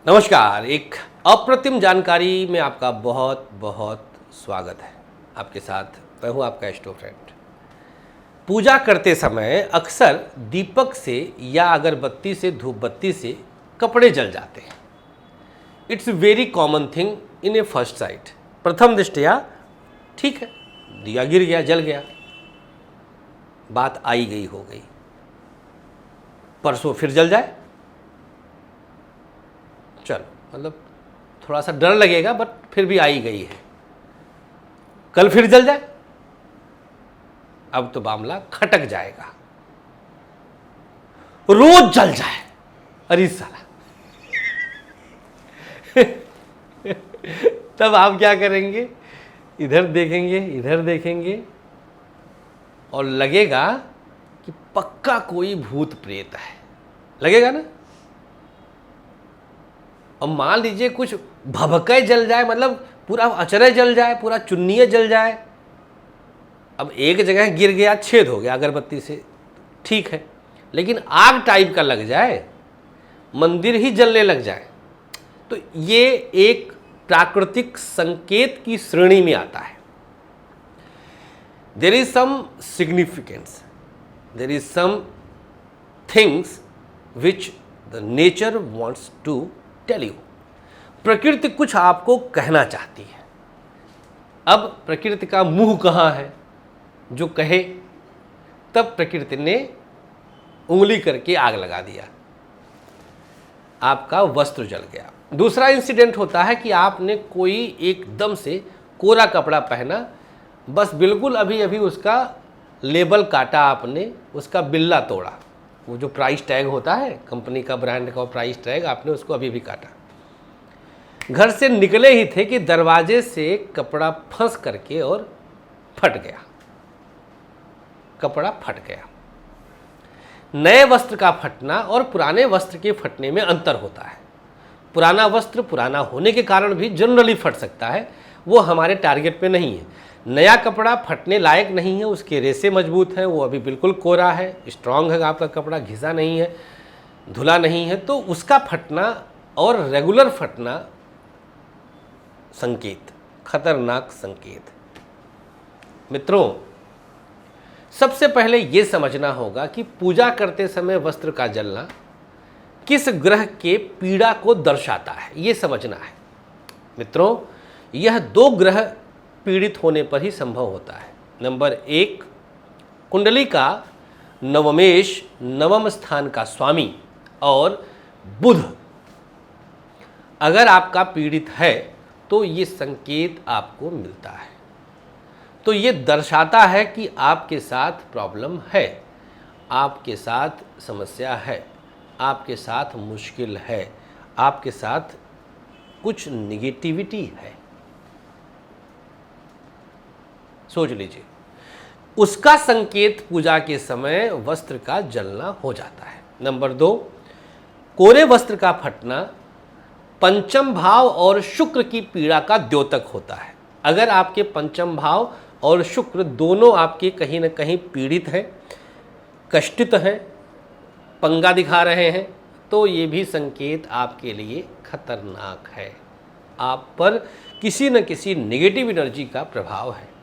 नमस्कार। एक अप्रतिम जानकारी में आपका बहुत बहुत स्वागत है। आपके साथ मैं हूं आपका एस्ट्रो फ्रेंड। पूजा करते समय अक्सर दीपक से या अगरबत्ती से धूप बत्ती से कपड़े जल जाते हैं। It's very common thing in A first sight. प्रथम दृष्टया ठीक है, दिया गिर गया, जल गया, बात आई गई हो गई। परसों फिर जल जाए, चलो मतलब थोड़ा सा डर लगेगा, बट फिर भी आई गई है। कल फिर जल जाए, अब तो मामला खटक जाएगा। रोज जल जाए, अरे साला तब आप क्या करेंगे? इधर देखेंगे, इधर देखेंगे और लगेगा कि पक्का कोई भूत प्रेत है। लगेगा ना? और मान लीजिए कुछ भभके जल जाए, मतलब पूरा अचरे जल जाए, पूरा चुन्नी जल जाए। अब एक जगह गिर गया, छेद हो गया अगरबत्ती से, ठीक है, लेकिन आग टाइप का लग जाए, मंदिर ही जलने लग जाए, तो ये एक प्राकृतिक संकेत की श्रेणी में आता है। There is some significance, there is some things which the nature wants to tell you. प्रकृति कुछ आपको कहना चाहती है। अब प्रकृति का मुंह कहाँ है जो कहे? तब प्रकृति ने उंगली करके आग लगा दिया, आपका वस्त्र जल गया। दूसरा इंसिडेंट होता है कि आपने कोई एकदम से कोरा कपड़ा पहना, बस बिल्कुल अभी अभी उसका लेबल काटा आपने, उसका बिल्ला तोड़ा। वो जो प्राइस टैग होता है कंपनी का, ब्रांड का प्राइस टैग, आपने उसको अभी भी काटा। घर से निकले ही थे कि दरवाजे से कपड़ा फंस करके और फट गया, कपड़ा फट गया। नए वस्त्र का फटना और पुराने वस्त्र के फटने में अंतर होता है। पुराना वस्त्र पुराना होने के कारण भी जनरली फट सकता है, वो हमारे टारगेट पे नहीं है। नया कपड़ा फटने लायक नहीं है, उसके रेसे मजबूत हैं, वो अभी बिल्कुल कोरा है, स्ट्रांग है, आपका कपड़ा घिसा नहीं है, धुला नहीं है, तो उसका फटना और रेगुलर फटना संकेत, खतरनाक संकेत। मित्रों, सबसे पहले ये समझना होगा कि पूजा करते समय वस्त्र का जलना किस ग्रह के पीड़ा को दर्शाता है, ये समझना है। मित्रों, यह दो ग्रह पीड़ित होने पर ही संभव होता है। नंबर 1, कुंडली का नवमेश, नवम स्थान का स्वामी, और बुध अगर आपका पीड़ित है तो ये संकेत आपको मिलता है। तो ये दर्शाता है कि आपके साथ प्रॉब्लम है, आपके साथ समस्या है, आपके साथ मुश्किल है, आपके साथ कुछ निगेटिविटी है। सोच लीजिए, उसका संकेत पूजा के समय वस्त्र का जलना हो जाता है। नंबर 2, कोरे वस्त्र का फटना पंचम भाव और शुक्र की पीड़ा का द्योतक होता है। अगर आपके पंचम भाव और शुक्र दोनों आपके कहीं न कहीं पीड़ित हैं, कष्टित हैं, पंगा दिखा रहे हैं, तो ये भी संकेत आपके लिए खतरनाक है। आप पर किसी न किसी नेगेटिव एनर्जी का प्रभाव है।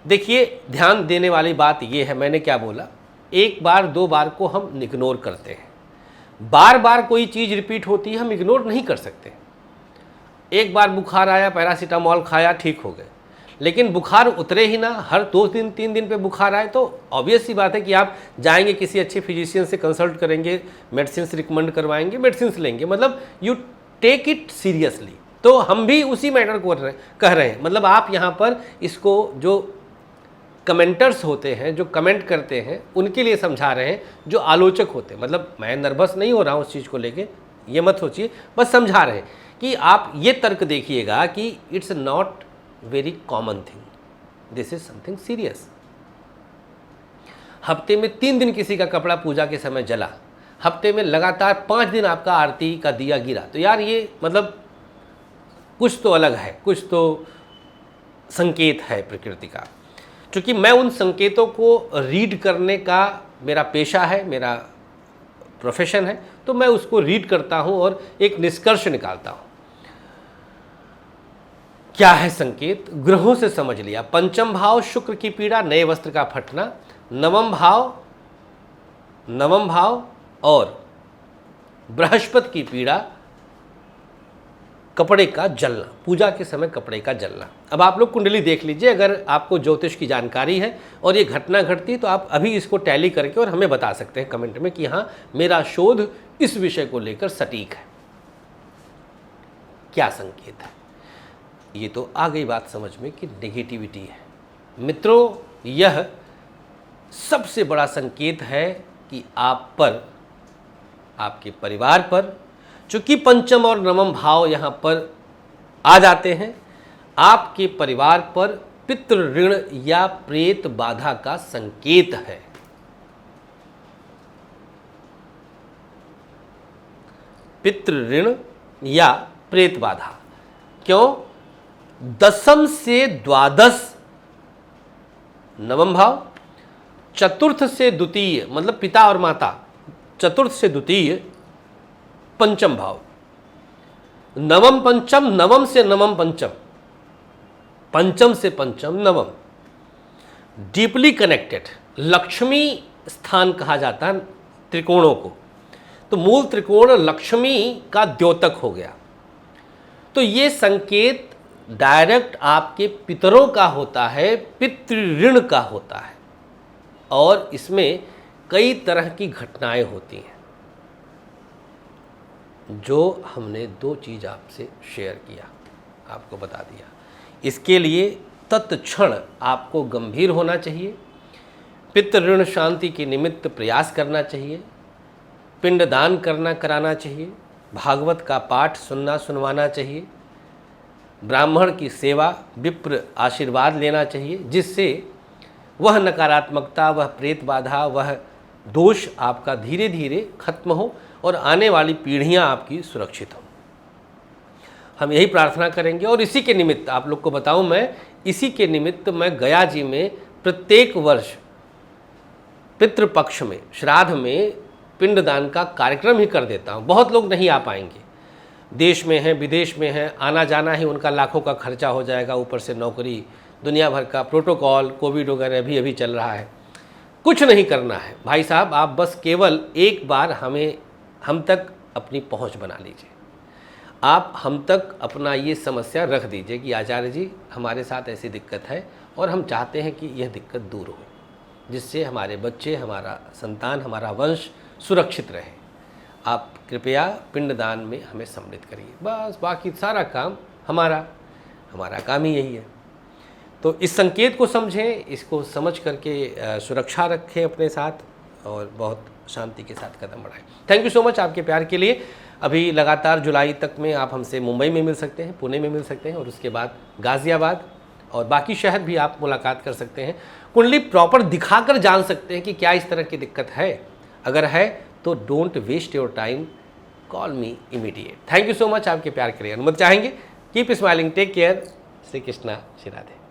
देखिए, ध्यान देने वाली बात ये है, मैंने क्या बोला, एक बार दो बार को हम इग्नोर करते हैं, बार बार कोई चीज़ रिपीट होती है हम इग्नोर नहीं कर सकते। एक बार बुखार आया, पैरासीटामॉल खाया, ठीक हो गए, लेकिन बुखार उतरे ही ना, हर 2 दिन 3 दिन पे बुखार आए, तो ऑब्वियस सी बात है कि आप जाएंगे किसी अच्छे फिजिशियन से कंसल्ट करेंगे, मेडिसिन रिकमेंड करवाएंगे, मेडिसिन लेंगे, मतलब यू टेक इट सीरियसली। तो हम भी उसी मैटर को कह रहे हैं। मतलब आप यहाँ पर इसको, जो कमेंटर्स होते हैं, जो कमेंट करते हैं, उनके लिए समझा रहे हैं, जो आलोचक होते हैं। मतलब मैं नर्वस नहीं हो रहा हूँ उस चीज़ को लेके, ये मत सोचिए, बस समझा रहे हैं कि आप ये तर्क देखिएगा कि it's not very common thing, this is something serious. हफ्ते में 3 दिन किसी का कपड़ा पूजा के समय जला, हफ्ते में लगातार 5 दिन आपका आरती का दिया गिरा, तो यार ये मतलब कुछ तो अलग है, कुछ तो संकेत है प्रकृति का। क्योंकि मैं उन संकेतों को रीड करने का मेरा पेशा है, मेरा प्रोफेशन है, तो मैं उसको रीड करता हूं और एक निष्कर्ष निकालता हूं। क्या है संकेत? ग्रहों से समझ लिया। पंचम भाव शुक्र की पीड़ा, नए वस्त्र का फटना। नवम भाव और बृहस्पति की पीड़ा, कपड़े का जलना, पूजा के समय कपड़े का जलना। अब आप लोग कुंडली देख लीजिए, अगर आपको ज्योतिष की जानकारी है और ये घटना घटती तो आप अभी इसको टैली करके और हमें बता सकते हैं कमेंट में कि हाँ, मेरा शोध इस विषय को लेकर सटीक है। क्या संकेत है? ये तो आ गई बात समझ में कि नेगेटिविटी है। मित्रों, यह सबसे बड़ा संकेत है कि आप पर, आपके परिवार पर, चूंकि पंचम और नवम भाव यहां पर आ जाते हैं, आपके परिवार पर पितृ ऋण या प्रेत बाधा का संकेत है। पितृ ऋण या प्रेत बाधा। क्यों? दशम से द्वादश नवम भाव, चतुर्थ से द्वितीय मतलब पिता और माता, चतुर्थ से द्वितीय पंचम भाव, नवम पंचम, नवम से नवम पंचम, पंचम से पंचम नवम, डीपली कनेक्टेड। लक्ष्मी स्थान कहा जाता है त्रिकोणों को, तो मूल त्रिकोण लक्ष्मी का द्योतक हो गया। तो ये संकेत डायरेक्ट आपके पितरों का होता है, पितृ ऋण का होता है, और इसमें कई तरह की घटनाएं होती हैं। जो हमने दो चीज़ आपसे शेयर किया, आपको बता दिया। इसके लिए तत्क्षण आपको गंभीर होना चाहिए, पितृ ऋण शांति के निमित्त प्रयास करना चाहिए, पिंडदान कराना चाहिए, भागवत का पाठ सुनवाना चाहिए, ब्राह्मण की सेवा, विप्र आशीर्वाद लेना चाहिए, जिससे वह नकारात्मकता, वह प्रेत बाधा, वह दोष आपका धीरे धीरे खत्म हो और आने वाली पीढ़ियां आपकी सुरक्षित हों। हम यही प्रार्थना करेंगे। और इसी के निमित्त आप लोग को बताऊं, इसी के निमित्त मैं गया जी में प्रत्येक वर्ष पितृपक्ष में, श्राद्ध में पिंडदान का कार्यक्रम ही कर देता हूं। बहुत लोग नहीं आ पाएंगे, देश में हैं, विदेश में हैं, आना जाना ही उनका लाखों का खर्चा हो जाएगा, ऊपर से नौकरी, दुनिया भर का प्रोटोकॉल, कोविड वगैरह अभी चल रहा है। कुछ नहीं करना है भाई साहब, आप बस केवल एक बार हम तक अपनी पहुंच बना लीजिए। आप हम तक अपना ये समस्या रख दीजिए कि आचार्य जी, हमारे साथ ऐसी दिक्कत है और हम चाहते हैं कि यह दिक्कत दूर हो, जिससे हमारे बच्चे, हमारा संतान, हमारा वंश सुरक्षित रहे। आप कृपया पिंडदान में हमें सम्मिलित करिए, बस बाकी सारा काम हमारा काम ही यही है। तो इस संकेत को समझें, इसको समझ करके सुरक्षा रखें अपने साथ और बहुत शांति के साथ कदम बढ़ाएं। थैंक यू सो मच आपके प्यार के लिए। अभी लगातार जुलाई तक में आप हमसे मुंबई में मिल सकते हैं, पुणे में मिल सकते हैं, और उसके बाद गाज़ियाबाद और बाकी शहर भी आप मुलाकात कर सकते हैं। कुंडली प्रॉपर दिखाकर जान सकते हैं कि क्या इस तरह की दिक्कत है। अगर है तो don't waste your time, call me immediate. Thank you so much आपके प्यार के लिए। अनुमति चाहेंगे? Keep smiling, take care. Shri Krishna, Shri Radhe.